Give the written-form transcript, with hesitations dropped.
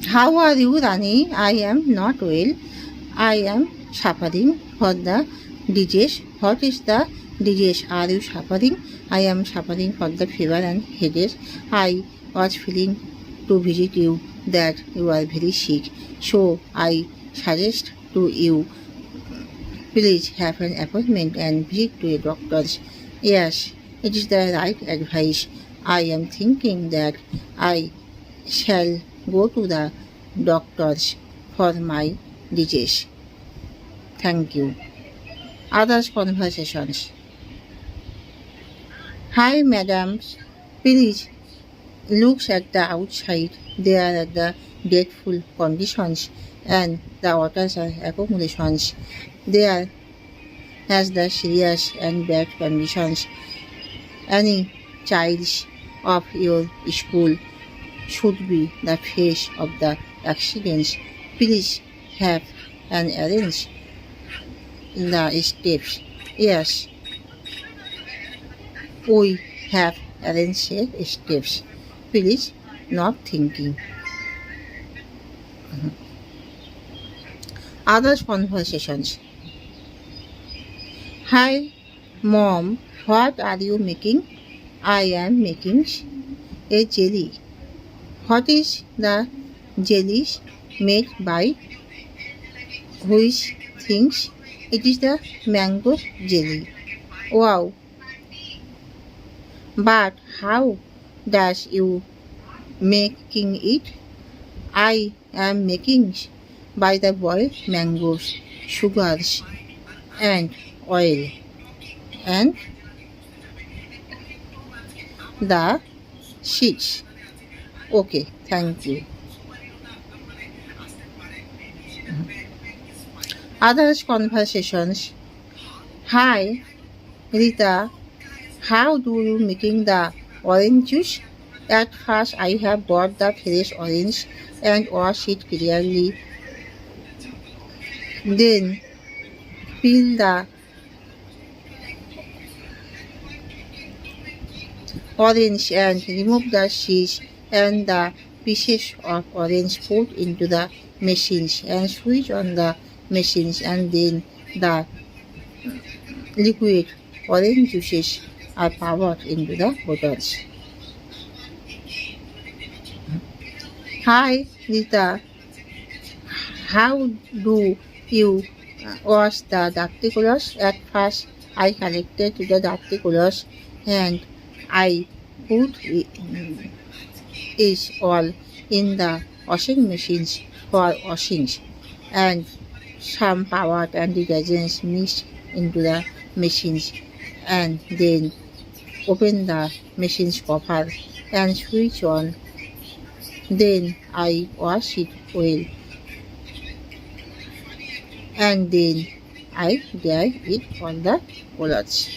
How are you, Rani? I am not well. I am suffering for the disease. What is the disease? Are you suffering? I am suffering for the fever and headache. I was feeling to visit you that you are very sick. So I suggest to you, please have an appointment and visit to a doctor. Yes, it is the right advice. I am thinking that I shall go to the doctors for my disease. Thank you. Others conversations. Hi, madam. Please look at the outside. There are the dreadful conditions and the waters are accumulations. There has the serious and bad conditions. Any child of your school should be the face of the accidents. Please have an arrange the steps. Yes, we have arranged steps. Please not thinking. Other conversations. Hi, mom. What are you making? I am making a jelly. What is the jelly made by? Which things? It is the mango jelly. Wow! But how does you making it? I am making by the boiled mangoes, sugars, and oil, and the seeds. Okay, thank you. Others conversations. Hi, Rita. How do you making the orange juice? At first, I have bought the fresh orange and wash it clearly. Then peel the orange and remove the seeds and the pieces of orange put into the machines and switch on the machines, and then the liquid orange juices are poured into the bottles. Hi, Rita. How do you wash the dactylos? At first, I collected the dactylos and I put it all in the washing machines for washings, and some powder and detergents mixed into the machines, and then open the machine's cover and switch on. Then I wash it well, and then I dry it on the clothes.